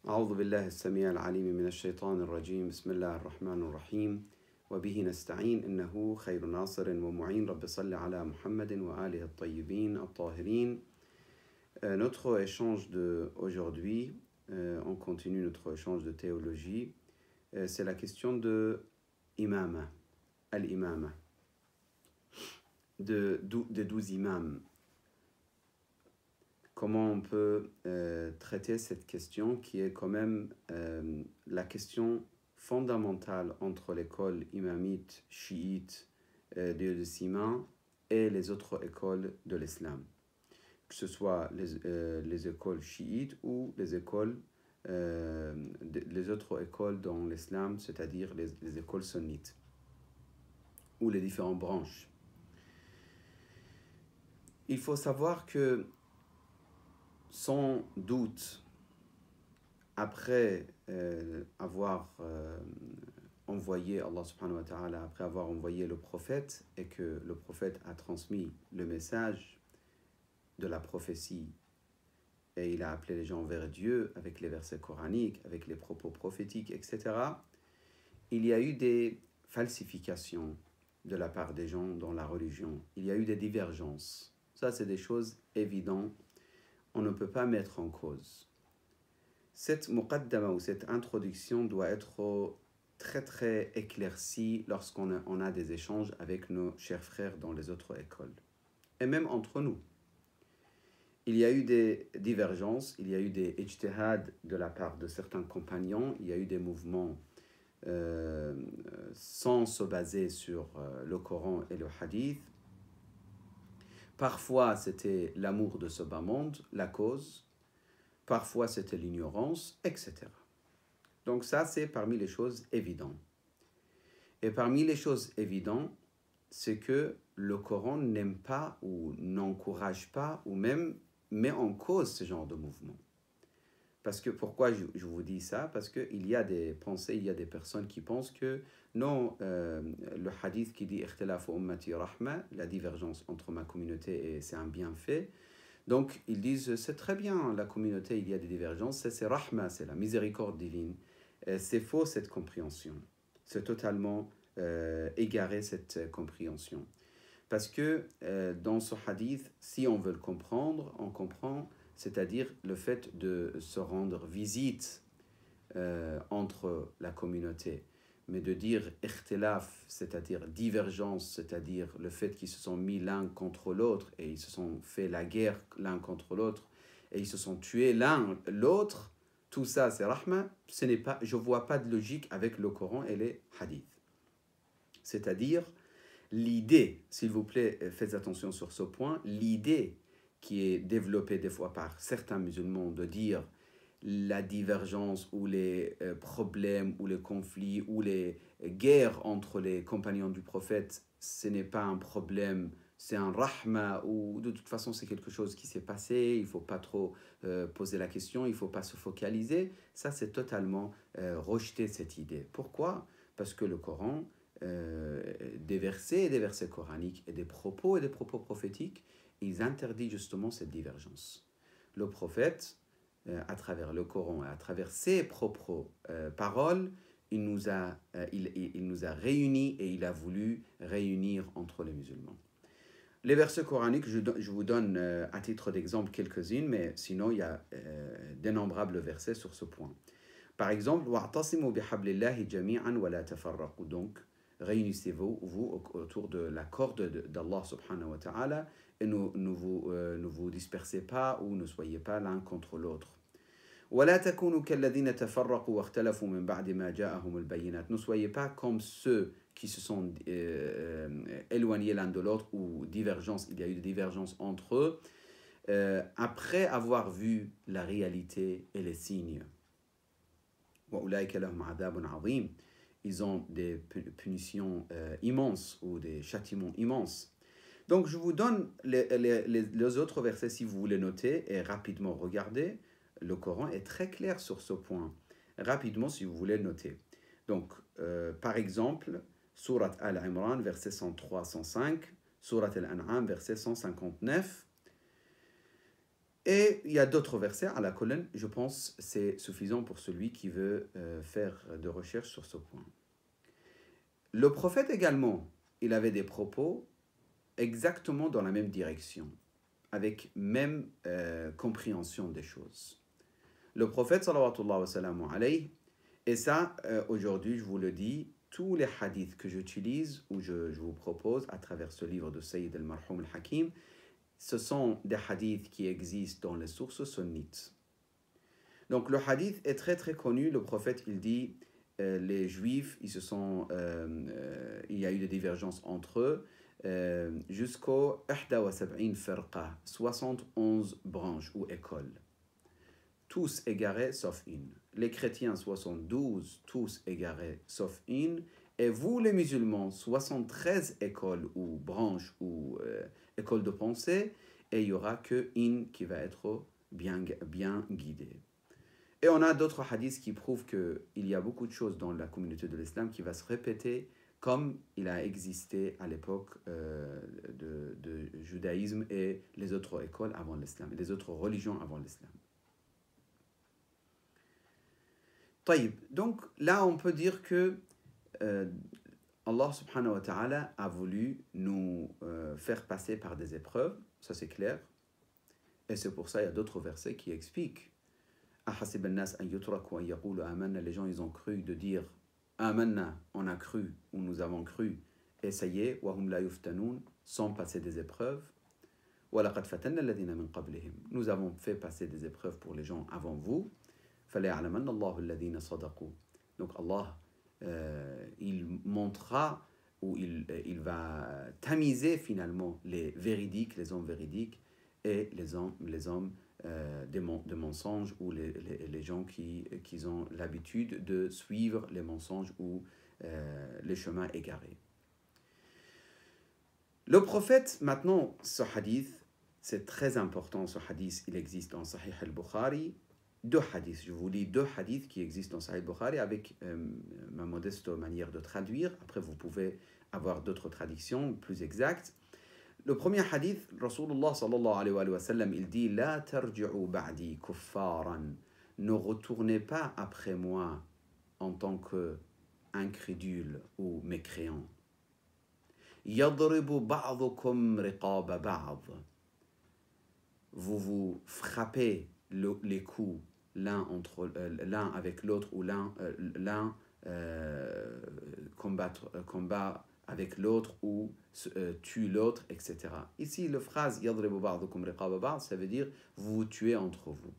أعوذ بالله السميع العليم من الشيطان الرجيم بسم الله الرحمن الرحيم وبه نستعين إنه خير ناصر ومعين رب صل على محمد وآله الطيبين الطاهرين. Notre échange d'aujourd'hui, on continue notre échange de théologie, c'est la question de imama, al-imama, des 12 imams. Comment on peut traiter cette question qui est quand même la question fondamentale entre l'école imamite, chiite, des imams et les autres écoles de l'islam, que ce soit les écoles chiites ou les autres écoles dans l'islam, c'est-à-dire les écoles sunnites, ou les différentes branches. Il faut savoir que sans doute, après avoir envoyé Allah subhanahu wa ta'ala, après avoir envoyé le prophète et que le prophète a transmis le message de la prophétie et il a appelé les gens vers Dieu avec les versets coraniques, avec les propos prophétiques, etc., il y a eu des falsifications de la part des gens dans la religion. Il y a eu des divergences. Ça, c'est des choses évidentes. On ne peut pas mettre en cause. Cette muqaddama ou cette introduction doit être très très éclaircie lorsqu'on a des échanges avec nos chers frères dans les autres écoles. Et même entre nous. Il y a eu des divergences, il y a eu des ijtihad de la part de certains compagnons, il y a eu des mouvements sans se baser sur le Coran et le Hadith. Parfois, c'était l'amour de ce bas monde, la cause. Parfois, c'était l'ignorance, etc. Donc ça, c'est parmi les choses évidentes. Et parmi les choses évidentes, c'est que le Coran n'aime pas ou n'encourage pas ou même met en cause ce genre de mouvement. Parce que, pourquoi je vous dis ça? Parce qu'il y a des pensées, il y a des personnes qui pensent que non, le hadith qui dit « Ikhtilafu ummati rahma », la divergence entre ma communauté et c'est un bienfait. Donc, ils disent « C'est très bien, la communauté, il y a des divergences, c'est rahma, c'est la miséricorde divine ». C'est faux, cette compréhension. C'est totalement égaré, cette compréhension. Parce que dans ce hadith, si on veut le comprendre, on comprend, c'est-à-dire le fait de se rendre visite entre la communauté. Mais de dire ikhtilaf, c'est-à-dire divergence, c'est-à-dire le fait qu'ils se sont mis l'un contre l'autre et ils se sont fait la guerre l'un contre l'autre et ils se sont tués l'un l'autre, tout ça c'est rahma, je ne vois pas de logique avec le Coran et les hadiths. C'est-à-dire l'idée, s'il vous plaît, faites attention sur ce point, l'idée qui est développée des fois par certains musulmans de dire la divergence ou les problèmes ou les conflits ou les guerres entre les compagnons du prophète, ce n'est pas un problème, c'est un rahma ou de toute façon c'est quelque chose qui s'est passé, il ne faut pas trop poser la question, il ne faut pas se focaliser. Ça, c'est totalement rejeter cette idée. Pourquoi? Parce que le Coran, des versets coraniques et des propos prophétiques, ils interdisent justement cette divergence. Le prophète, à travers le Coran et à travers ses propres paroles, il nous a réunis et il a voulu réunir entre les musulmans. Les versets coraniques, je vous donne à titre d'exemple quelques-unes, mais sinon il y a d'innombrables versets sur ce point. Par exemple, wa'tasimu bihablillahi jami'an wa la tafarraqu. Donc, réunissez-vous autour de la corde d'Allah subhanahu wa ta'ala et ne vous dispersez pas ou ne soyez pas l'un contre l'autre. وَلَا تَكُونُوا كَالَّذِينَ تَفَرَّقُوا وَاخْتَلَفُوا مِنْ بَعْدِ مَا جَاءَهُمُ الْبَيِّنَاتُ. Ne soyez pas comme ceux qui se sont éloignés l'un de l'autre ou divergence, il y a eu des divergences entre eux après avoir vu la réalité et les signes. وَأُولَٰئِكَ لَهُمْ عَذَابٌ عَظِيمٌ. Ils ont des punitions immenses ou des châtiments immenses. Donc je vous donne les autres versets si vous voulez noter et rapidement regarder. Le Coran est très clair sur ce point. Rapidement, si vous voulez noter. Donc, par exemple, Surat Al-Imran, verset 103-105, Surat Al-An'am, verset 159. Et il y a d'autres versets à la colonne, je pense que c'est suffisant pour celui qui veut faire de recherche sur ce point. Le prophète également, il avait des propos exactement dans la même direction, avec même compréhension des choses. Le prophète, sallallahu alayhi wa sallam, et ça, aujourd'hui, je vous le dis, tous les hadiths que j'utilise ou je vous propose à travers ce livre de Sayyid al-Marhoum al-Hakim, ce sont des hadiths qui existent dans les sources sunnites. Donc le hadith est très très connu. Le prophète, il dit, les juifs, il y a eu des divergences entre eux jusqu'au 71 branches ou écoles. Tous égarés sauf une. Les chrétiens 72, tous égarés sauf une. Et vous les musulmans, 73 écoles ou branches ou écoles de pensée, et il n'y aura qu'une qui va être bien guidée. Et on a d'autres hadiths qui prouvent qu'il y a beaucoup de choses dans la communauté de l'islam qui va se répéter comme il a existé à l'époque de judaïsme et les autres écoles avant l'islam, et les autres religions avant l'islam. Donc là, on peut dire que Allah subhanahu wa ta'ala a voulu nous faire passer par des épreuves, ça c'est clair. Et c'est pour ça qu'il y a d'autres versets qui expliquent. Les gens, ils ont cru de dire Amanna, on a cru, ou nous avons cru, et ça y est, sans passer des épreuves. Nous avons fait passer des épreuves pour les gens avant vous. Donc Allah, il montrera ou il va tamiser finalement les véridiques, les hommes véridiques et les hommes de mensonges ou les gens qui ont l'habitude de suivre les mensonges ou les chemins égarés. Le prophète, maintenant, ce hadith, c'est très important, ce hadith, il existe dans Sahih al-Bukhari. Deux hadiths, je vous lis deux hadiths qui existent dans Sahih al-Bukhari avec ma modeste manière de traduire. Après, vous pouvez avoir d'autres traductions plus exactes. Le premier hadith, Rasulullah sallallahu alayhi wa sallam, il dit La tarji'u ba'di kuffaran. Ne retournez pas après moi en tant qu'incrédule ou mécréant. Yadribu ba'dukum riqaba ba'd. Vous vous frappez les coups l'un avec l'autre ou l'un combat avec l'autre ou tue l'autre, etc. Ici, la phrase yadribu ba'dukum riqaba ba'd, ça veut dire vous vous tuez entre vous.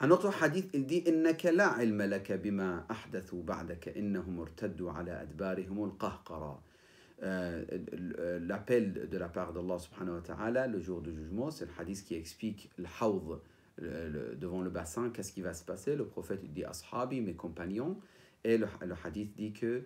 Un autre hadith, il dit innaka la ilma laka bima ahdathu ba'daka innahum irtaddu ala adbarihim al-qahqara. L'appel de la part d'Allah subhanahu wa ta'ala le jour du jugement, c'est le hadith qui explique le hawd devant le bassin, qu'est-ce qui va se passer. Le prophète il dit ashabi, mes compagnons, et le hadith dit que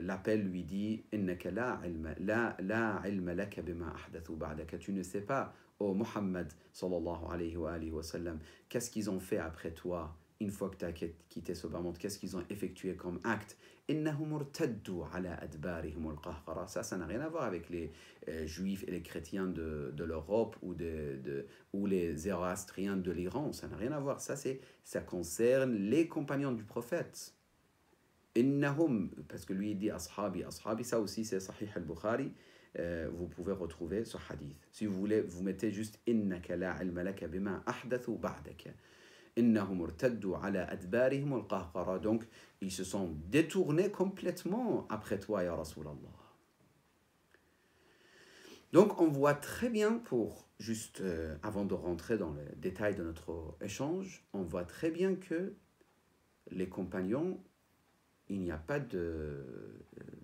l'appel lui dit innaka la ilma laka bima ahdathu ba'daka. Tu ne sais pas, ô Muhammad sallallahu alayhi wa sallam, qu'est-ce qu'ils ont fait après toi une fois que tu as quitté ce bas monde, qu'est-ce qu'ils ont effectué comme acte. Innahum irtaddu ala adbarihim al-qahqara. Ça n'a rien à voir avec les juifs et les chrétiens de l'Europe ou les zoroastriens de l'Iran. Ça n'a rien à voir. Ça concerne les compagnons du prophète. Innahum, parce que lui il dit ashabi, ça aussi c'est Sahih al-Bukhari. Vous pouvez retrouver ce hadith. Si vous voulez, vous mettez juste innaka la ilma laka bima ahdathu ba'daka. Innahum irtaddu ala adbarihim al-qahqara. Donc ils se sont détournés complètement après toi, ya Rasulallah. Donc on voit très bien, pour juste avant de rentrer dans les détails de notre échange, on voit très bien que les compagnons, il n'y a pas de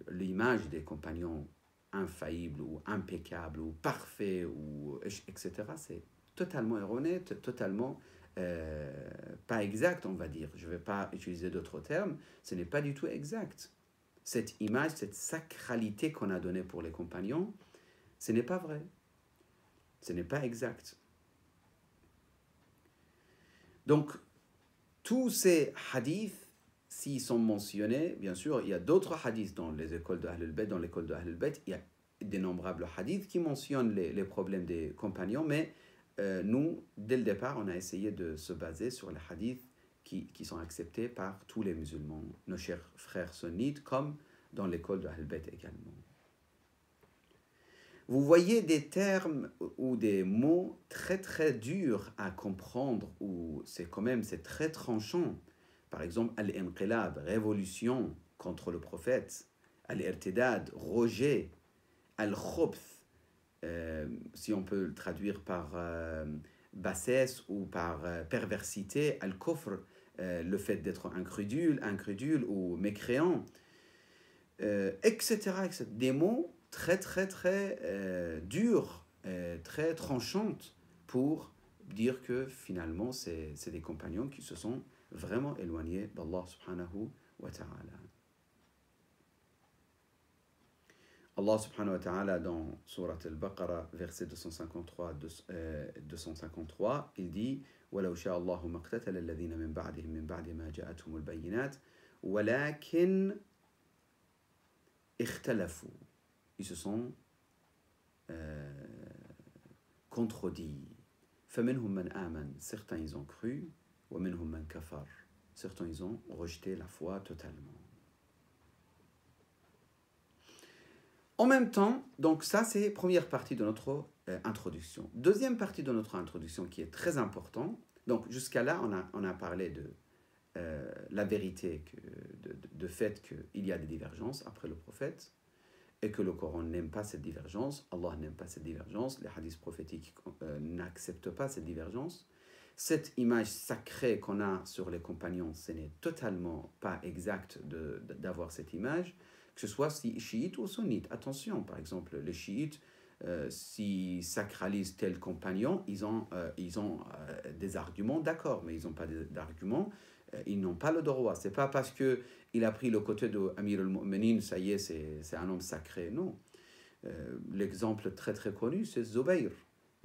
l'image des compagnons infaillibles ou impeccables ou parfaits ou etc. C'est totalement erroné, totalement pas exact, on va dire. Je ne vais pas utiliser d'autres termes. Ce n'est pas du tout exact. Cette image, cette sacralité qu'on a donnée pour les compagnons, ce n'est pas vrai. Ce n'est pas exact. Donc, tous ces hadiths, s'ils sont mentionnés, bien sûr, il y a d'autres hadiths dans les écoles de Ahl al-Bayt. Dans l'école de Ahl al-Bayt, il y a d'innombrables hadiths qui mentionnent les problèmes des compagnons, mais nous, dès le départ, on a essayé de se baser sur les hadiths qui sont acceptés par tous les musulmans, nos chers frères sunnites, comme dans l'école de Ahl-Bayt également. Vous voyez des termes ou des mots très très durs à comprendre, ou c'est très tranchant. Par exemple, al-inqilab, révolution contre le prophète, al-irtidad, rejet, al-khubth, si on peut le traduire par bassesse ou par perversité, al-kufr, le fait d'être incrédule ou mécréant, etc., etc. Des mots très, très, très dures, très tranchantes pour dire que finalement, c'est des compagnons qui se sont vraiment éloignés d'Allah subhanahu wa ta'ala. Allah subhanahu wa ta'ala dans Surat al-Baqarah, verset 253, il dit وَلَوْ شَاءَ اللَّهُ مَا اقْتَتَلَ الَّذِينَ مِنْ بَعْدِهِمْ مِنْ بَعْدِ مَا جَاءَتْهُمُ الْبَيِّنَاتُ وَلَكِنْ اختلفوا. Ils se sont contredits. فَمِنْهُمْ مَنْ آمَنَ. Certains ils ont cru, وَمِنْهُمْ مَنْ كَفَرَ. Certains ils ont rejeté la foi totalement. En même temps, donc ça c'est la première partie de notre introduction. Deuxième partie de notre introduction qui est très importante. Donc jusqu'à là, on a parlé de la vérité, de fait qu'il y a des divergences après le prophète et que le Coran n'aime pas cette divergence, Allah n'aime pas cette divergence, les hadiths prophétiques n'acceptent pas cette divergence. Cette image sacrée qu'on a sur les compagnons, ce n'est totalement pas exact d'avoir cette image, que ce soit chiite ou sunnite. Attention, par exemple, les chiites, s'ils sacralisent tel compagnon, ils ont des arguments, d'accord, mais ils n'ont pas d'arguments, ils n'ont pas le droit. Ce n'est pas parce qu'il a pris le côté de Amir al-Mu'minin, ça y est, c'est un homme sacré, non. L'exemple très très connu, c'est Zubayr.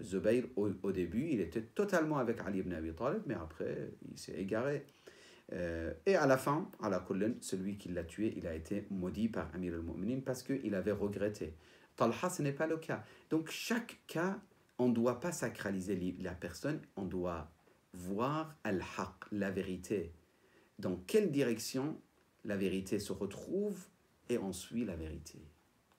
Zubayr, au début, il était totalement avec Ali ibn Abi Talib, mais après, il s'est égaré. Et à la fin, à la colonne, celui qui l'a tué, il a été maudit par Amir al-Mu'minin parce qu'il avait regretté. Talha, ce n'est pas le cas. Donc, chaque cas, on ne doit pas sacraliser la personne, on doit voir al-haq, la vérité. Dans quelle direction la vérité se retrouve et on suit la vérité.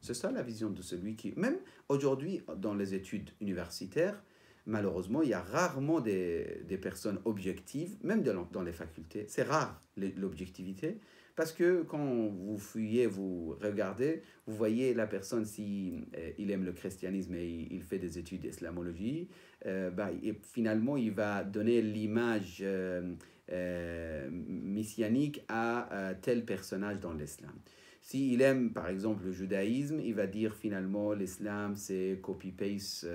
C'est ça la vision de celui qui... Même aujourd'hui, dans les études universitaires, malheureusement, il y a rarement des personnes objectives, même dans les facultés. C'est rare l'objectivité, parce que quand vous fouillez, vous regardez, vous voyez la personne, si il aime le christianisme et il fait des études d'islamologie, et finalement, il va donner l'image messianique à tel personnage dans l'islam. S'il aime, par exemple, le judaïsme, il va dire finalement l'islam, c'est copy-paste,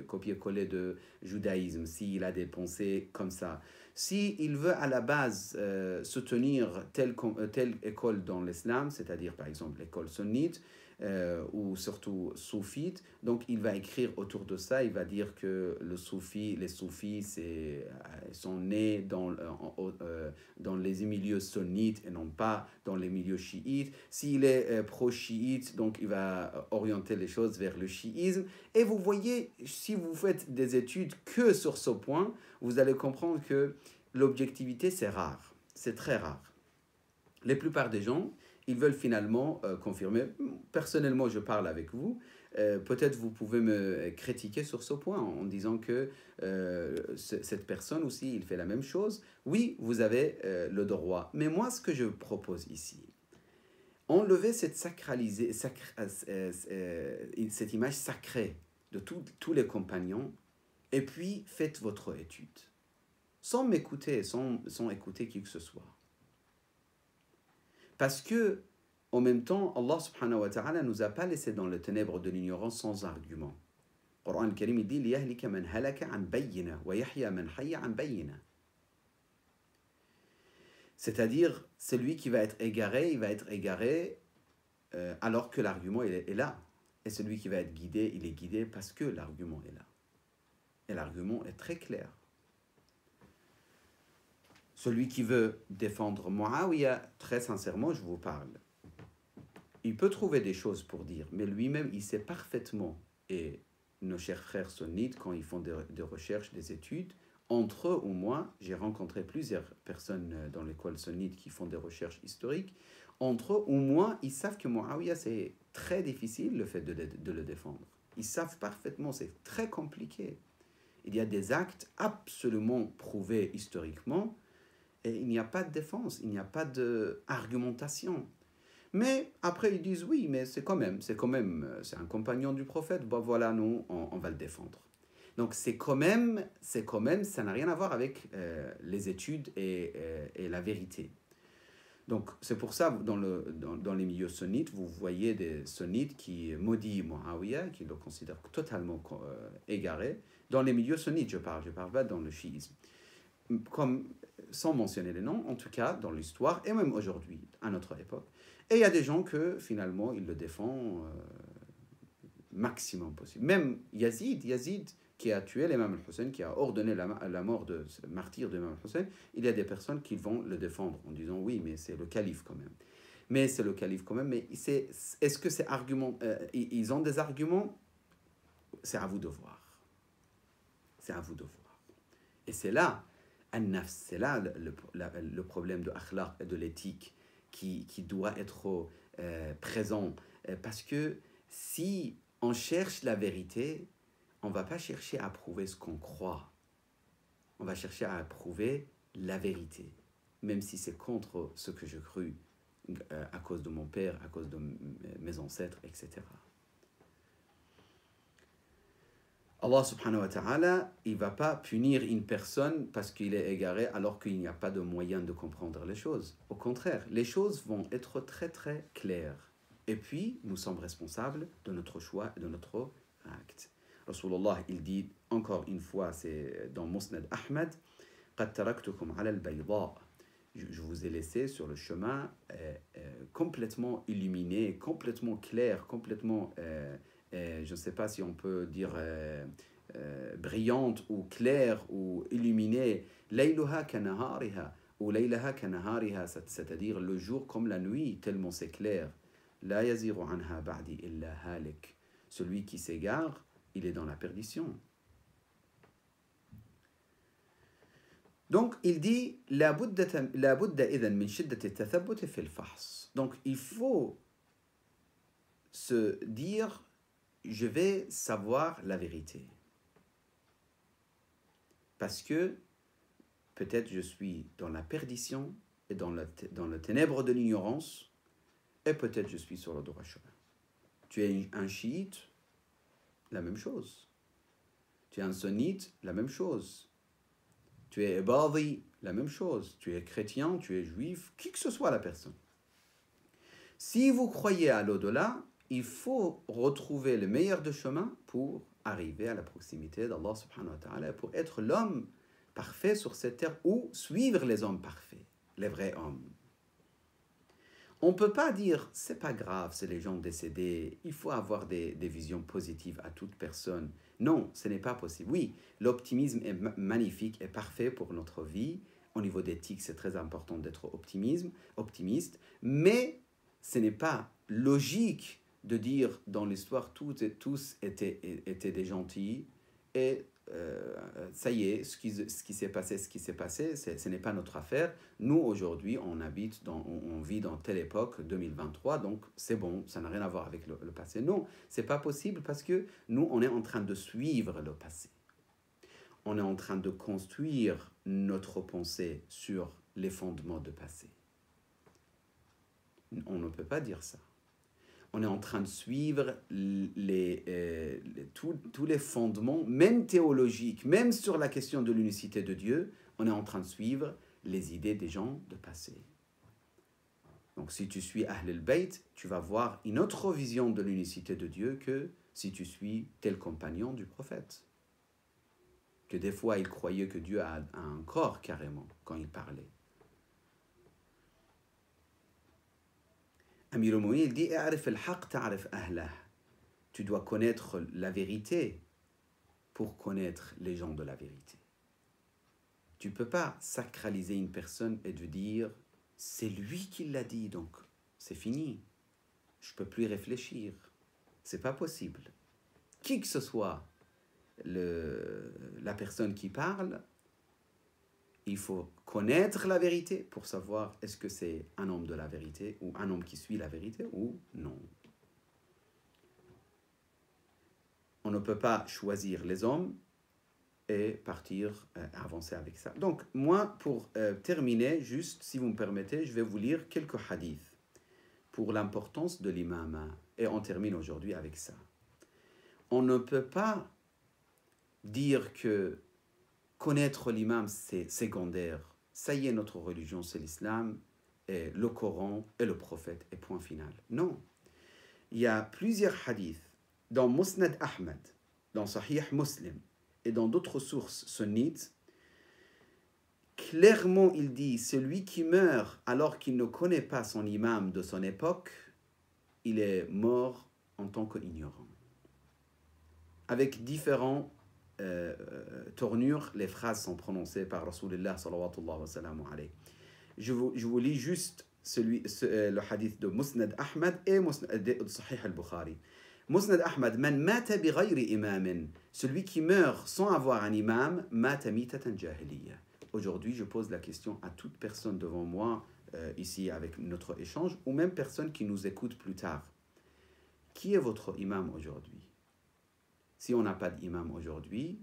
copier-coller de judaïsme, s'il a des pensées comme ça. S'il veut à la base soutenir telle école dans l'islam, c'est-à-dire par exemple l'école sunnite, ou surtout soufite, donc il va écrire autour de ça, il va dire que les soufis sont nés dans les milieux sunnites et non pas dans les milieux chiites. S'il est pro-chiite, donc il va orienter les choses vers le chiisme. Et vous voyez, si vous faites des études que sur ce point, vous allez comprendre que l'objectivité, c'est rare, c'est très rare. La plupart des gens, ils veulent finalement confirmer. Personnellement, je parle avec vous. Peut-être vous pouvez me critiquer sur ce point en disant que cette personne aussi, il fait la même chose. Oui, vous avez le droit. Mais moi, ce que je propose ici, enlevez cette image sacrée de tous les compagnons et puis faites votre étude. Sans m'écouter, sans écouter qui que ce soit. Parce que, en même temps, Allah subhanahu wa ta'ala ne nous a pas laissé dans les ténèbres de l'ignorance sans argument. Le Coran al-Karim il dit لِيَهْلِكَ مَنْ هَلَكَ عَنْ بَيِّنَةٍ وَيَحْيَى مَنْ حَيَّ عَنْ بَيِّنَةٍ. C'est-à-dire, celui qui va être égaré, il va être égaré alors que l'argument est là. Et celui qui va être guidé, il est guidé parce que l'argument est là. Et l'argument est très clair. Celui qui veut défendre Muawiyah, très sincèrement, je vous parle. il peut trouver des choses pour dire, mais lui-même, il sait parfaitement, et nos chers frères sunnites, quand ils font des recherches, des études, entre eux ou moi, j'ai rencontré plusieurs personnes dans l'école sunnite qui font des recherches historiques, entre eux ou moi, ils savent que Muawiyah, c'est très difficile le fait de le défendre. Ils savent parfaitement, c'est très compliqué. Il y a des actes absolument prouvés historiquement, et il n'y a pas de défense, il n'y a pas d'argumentation. Mais après, ils disent oui, mais c'est un compagnon du prophète, bon voilà, nous, on va le défendre. Donc c'est quand même, ça n'a rien à voir avec les études et la vérité. Donc c'est pour ça, dans les milieux sunnites, vous voyez des sunnites qui maudissent Muawiyah, qui le considèrent totalement égaré. Dans les milieux sunnites, je parle pas dans le chiisme. Comme, sans mentionner les noms, en tout cas dans l'histoire, et même aujourd'hui, à notre époque. Et il y a des gens que finalement, ils le défendent maximum possible. Même Yazid qui a tué l'imam al-Hussein, qui a ordonné la mort de ce martyr de l'imam al-Hussein, il y a des personnes qui vont le défendre en disant oui, mais c'est le calife quand même. Mais c'est le calife quand même, mais est-ce que ces arguments, ils ont des arguments? C'est à vous de voir. C'est à vous de voir. Et c'est là, c'est là le problème de akhlaq et de l'éthique qui doit être présent. Parce que si on cherche la vérité, on ne va pas chercher à prouver ce qu'on croit. On va chercher à prouver la vérité, même si c'est contre ce que je crus à cause de mon père, à cause de mes ancêtres, etc. Allah subhanahu wa ta'ala, il ne va pas punir une personne parce qu'il est égaré alors qu'il n'y a pas de moyen de comprendre les choses. Au contraire, les choses vont être très très claires. Et puis, nous sommes responsables de notre choix et de notre acte. Rasulullah, il dit encore une fois, c'est dans Musnad Ahmad, قَدْ تَرَكْتُكُمْ عَلَى الْبَيْضَاءِ. Je vous ai laissé sur le chemin complètement illuminé, complètement clair, complètement, je ne sais pas si on peut dire brillante ou claire ou illuminée. لَيْلُهَا كَنَهَارِهَا ou لَيْلَهَا كَنَهَارِهَا, c'est-à-dire le jour comme la nuit, tellement c'est clair. لَا يَزِيرُ عَنْهَا بَعْدِي إِلَّا هَالِكَ. Celui qui s'égare, il est dans la perdition. Donc, il dit la budda idhan min shiddati tathabbut fi al-fahs. Donc, il faut se dire je vais savoir la vérité. Parce que peut-être je suis dans la perdition et dans le ténèbre de l'ignorance, et peut-être je suis sur le droit chemin. Tu es un chiite, la même chose. Tu es un sunnite, la même chose. Tu es ibadi, la même chose. Tu es chrétien, tu es juif, qui que ce soit la personne. Si vous croyez à l'au-delà, il faut retrouver le meilleur de chemin pour arriver à la proximité d'Allah subhanahu wa ta'ala, pour être l'homme parfait sur cette terre ou suivre les hommes parfaits, les vrais hommes. On ne peut pas dire, c'est pas grave, c'est les gens décédés, il faut avoir des visions positives à toute personne. Non, ce n'est pas possible. Oui, l'optimisme est magnifique et parfait pour notre vie. Au niveau d'éthique, c'est très important d'être optimiste, mais ce n'est pas logique de dire dans l'histoire tous étaient des gentils et ça y est, ce qui s'est passé, ce n'est pas notre affaire. Nous, aujourd'hui, on vit dans telle époque, 2023, donc c'est bon, ça n'a rien à voir avec le passé. Non, c'est pas possible parce que nous, on est en train de suivre le passé. On est en train de construire notre pensée sur les fondements du passé. On ne peut pas dire ça. On est en train de suivre tous les fondements, même théologiques, même sur la question de l'unicité de Dieu, on est en train de suivre les idées des gens de passé. Donc si tu suis Ahl al-Bayt, tu vas voir une autre vision de l'unicité de Dieu que si tu suis tel compagnon du prophète. Que des fois, il croyait que Dieu a un corps carrément quand il parlait. Amir al-Mu'minin, il dit tu dois connaître la vérité pour connaître les gens de la vérité. Tu ne peux pas sacraliser une personne et te dire c'est lui qui l'a dit, donc c'est fini. je ne peux plus réfléchir. Ce n'est pas possible. Qui que ce soit la personne qui parle, il faut connaître la vérité pour savoir est-ce que c'est un homme de la vérité ou un homme qui suit la vérité ou non. On ne peut pas choisir les hommes et partir avancer avec ça. Donc, moi, pour terminer, juste, si vous me permettez, je vais vous lire quelques hadiths pour l'importance de l'imama. Et on termine aujourd'hui avec ça. On ne peut pas dire que connaître l'imam, c'est secondaire. Ça y est, notre religion, c'est l'islam, et le Coran et le prophète, et point final. Non. Il y a plusieurs hadiths dans Musnad Ahmad, dans Sahih Muslim, et dans d'autres sources sunnites. Clairement, il dit, celui qui meurt alors qu'il ne connaît pas son imam de son époque, il est mort en tant qu'ignorant. Avec différents tournures, les phrases sont prononcées par Rasulullah sallallahu alayhi wa. Je vous lis juste le hadith de Musnad Ahmad et de Sahih al-Bukhari. Musnad Ahmad, man mata bi ghayri imamin, celui qui meurt sans avoir un imam, mata mitatan jahiliya. Aujourd'hui, je pose la question à toute personne devant moi, ici avec notre échange, ou même personne qui nous écoute plus tard. Qui est votre imam aujourd'hui? Si on n'a pas d'imam aujourd'hui,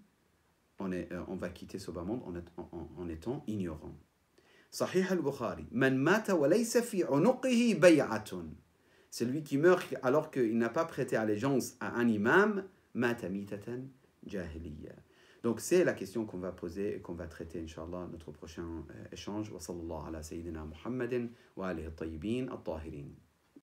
on va quitter ce bas monde en étant ignorant. Sahih al-Bukhari, man mata wa laysa fi unuqihi bay'atun. Celui qui meurt alors qu'il n'a pas prêté allégeance à un imam, mata mitatan jahiliya. Donc c'est la question qu'on va poser et qu'on va traiter, Inch'Allah, notre prochain échange. Wa sallallahu ala sayyidina Muhammadin wa alihi at-tayyibin at-tahirin.